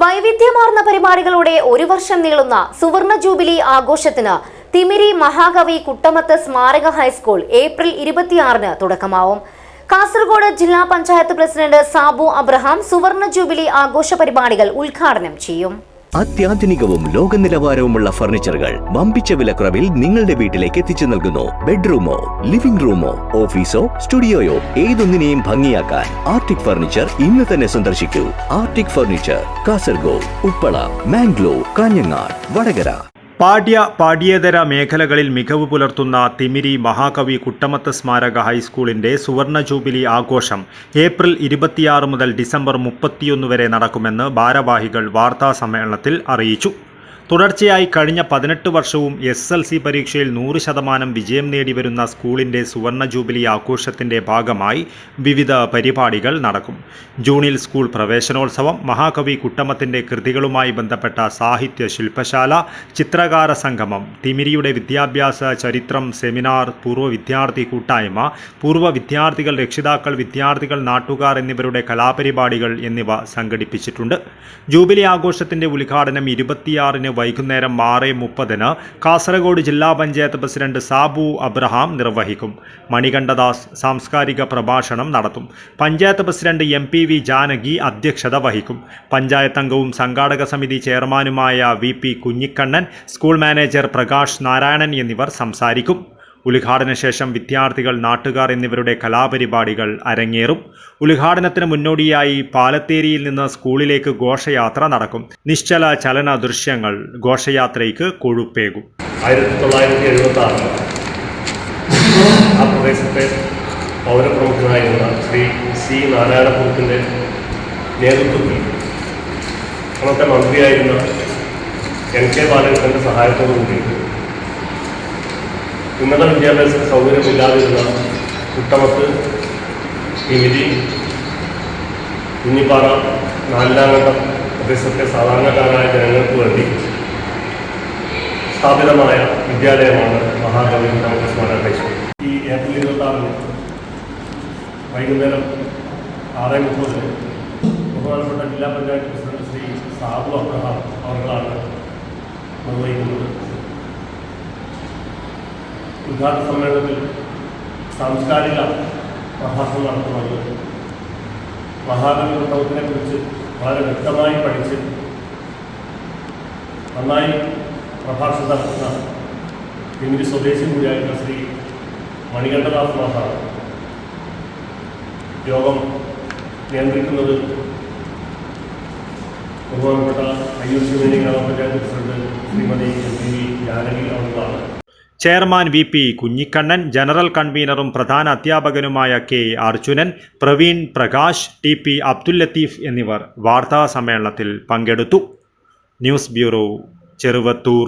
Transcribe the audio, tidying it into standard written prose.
വൈവിധ്യമാർന്ന പരിപാടികളോടെ ഒരു വർഷം നീളുന്ന സുവർണ ജൂബിലി ആഘോഷത്തിന് തിമിരി മഹാകവി കുട്ടമത്ത് സ്മാരക ഹൈസ്കൂൾ ഏപ്രിൽ 26-ന് തുടക്കമാവും. കാസർഗോഡ് ജില്ലാ പഞ്ചായത്ത് പ്രസിഡന്റ് സാബു അബ്രഹാം സുവർണ ജൂബിലി ആഘോഷ പരിപാടികൾ ഉദ്ഘാടനം ചെയ്യും. അത്യാധുനികവും ലോക നിലവാരവുമുള്ള ഫർണിച്ചറുകൾ വമ്പിച്ച വിലക്കുറവിൽ നിങ്ങളുടെ വീട്ടിലേക്ക് എത്തിച്ചു നൽകുന്നു. ബെഡ്റൂമോ, ലിവിംഗ് റൂമോ, ഓഫീസോ, സ്റ്റുഡിയോയോ ഏതൊന്നിനെയും ഭംഗിയാക്കാൻ ആർട്ടിക് ഫർണിച്ചർ ഇന്ന് തന്നെ സന്ദർശിക്കൂ. Arctic furniture, Kasaragod, Uppala, Mangalore, Kanhangad, Vadakara. പാഠ്യേതര മേഖലകളിൽ മികവ് പുലർത്തുന്ന തിമിരി മഹാകവി കുട്ടമത്ത് സ്മാരക ഹൈസ്കൂളിന്റെ സുവർണ ജൂബിലി ആഘോഷം ഏപ്രിൽ 26 മുതൽ ഡിസംബർ 31 വരെ നടക്കുമെന്ന് ഭാരവാഹികൾ വാർത്താസമ്മേളനത്തിൽ അറിയിച്ചു. തുടർച്ചയായി കഴിഞ്ഞ 18 വർഷവും SSLC പരീക്ഷയിൽ 100% വിജയം നേടിവരുന്ന സ്കൂളിന്റെ സുവർണ ജൂബിലി ആഘോഷത്തിന്റെ ഭാഗമായി വിവിധ പരിപാടികൾ നടക്കും. ജൂണിൽ സ്കൂൾ പ്രവേശനോത്സവം, മഹാകവി കുട്ടമത്തിന്റെ കൃതികളുമായി ബന്ധപ്പെട്ട സാഹിത്യ ശില്പശാല, ചിത്രകാര സംഗമം, തിമിരിയുടെ വിദ്യാഭ്യാസ ചരിത്രം സെമിനാർ, പൂർവ്വ വിദ്യാർത്ഥി കൂട്ടായ്മ, പൂർവ്വ വിദ്യാർത്ഥികൾ, രക്ഷിതാക്കൾ, വിദ്യാർത്ഥികൾ, നാട്ടുകാർ എന്നിവരുടെ കലാപരിപാടികൾ എന്നിവ സംഘടിപ്പിച്ചിട്ടുണ്ട്. ജൂബിലി ആഘോഷത്തിന്റെ ഉദ്ഘാടനം 26-ന് വൈകുന്നേരം 6:30-ന് കാസർഗോഡ് ജില്ലാ പഞ്ചായത്ത് പ്രസിഡന്റ് സാബു അബ്രഹാം നിർവഹിക്കും. മണികണ്ഠദാസ് സാംസ്കാരിക പ്രഭാഷണം നടത്തും. പഞ്ചായത്ത് പ്രസിഡന്റ് MPV ജാനകി അധ്യക്ഷത വഹിക്കും. പഞ്ചായത്ത് അംഗവും സംഘാടക സമിതി ചെയർമാനുമായ VP Kunhikannan, school manager Prakash Narayanan എന്നിവർ സംസാരിക്കും. ഉദ്ഘാടന ശേഷം വിദ്യാർത്ഥികൾ, നാട്ടുകാർ എന്നിവരുടെ കലാപരിപാടികൾ അരങ്ങേറും. ഉദ്ഘാടനത്തിന് മുന്നോടിയായി പാലത്തേരിയിൽ നിന്ന് സ്കൂളിലേക്ക് ഘോഷയാത്ര നടക്കും. നിശ്ചല ചലന ദൃശ്യങ്ങൾ ഘോഷയാത്രയ്ക്ക് കൊഴുപ്പേകും. 1976 ആ പ്രദേശത്തെ പൗരപ്രമുഖനായിരുന്ന ശ്രീ C നാരായണപുരത്തിൻ്റെ നേതൃത്വത്തിൽ അന്നത്തെ മന്ത്രിയായിരുന്ന NK ബാലകൃഷ്ണൻ്റെ സഹായത്തോടുകൂടി ഉന്നത വിദ്യാഭ്യാസത്തിന് സൗകര്യമില്ലാതിരുന്ന കുട്ടമത്ത്, തിമിരി, കുഞ്ഞിപ്പാറ, നാലിലാങ്കണ്ടം പ്രദേശത്തെ സാധാരണക്കാരായ ജനങ്ങൾക്ക് വേണ്ടി സ്ഥാപിതമായ വിദ്യാലയമാണ് മഹാകവി കുട്ടമത്ത് സ്മാരക ഹൈസ്കൂൾ. ഈ ഏപ്രിൽ 26-ന് വൈകുന്നേരം 6:30-ന് ബഹുമാനപ്പെട്ട ജില്ലാ പഞ്ചായത്ത് പ്രസിഡന്റ് ശ്രീ സാബു അബ്രഹാം അവർകളാണ് നിർവഹിക്കുന്നത്. ഉദ്ഘാടന സമ്മേളനത്തിൽ സാംസ്കാരിക പ്രഭാഷണം നടത്തുന്നത് മഹാകവി കുട്ടമത്തിനെ കുറിച്ച് വളരെ വ്യക്തമായി പഠിച്ച് നന്നായി പ്രഭാഷണം നടത്തുന്ന തിമിരി സ്വദേശി കൂടിയായിട്ടുള്ള ശ്രീ മണികണ്ഠദാസ് മാഷാണ്. യോഗം നിയന്ത്രിക്കുന്നത് ബഹുമാനപ്പെട്ട അയ്യൂർ ഗ്രാമപഞ്ചായത്ത് പ്രസിഡന്റ് ശ്രീമതി MPV ജാനകി അവர்களാണ്. ചെയർമാൻ VP കുഞ്ഞിക്കണ്ണൻ, ജനറൽ കൺവീനറും പ്രധാന അധ്യാപകനുമായ K അർജുനൻ, പ്രവീൺ, പ്രകാശ്, TP അബ്ദുൽ ലത്തീഫ് എന്നിവർ വാർത്താ സമ്മേളനത്തിൽ പങ്കെടുത്തു. News bureau, Cheruvathur.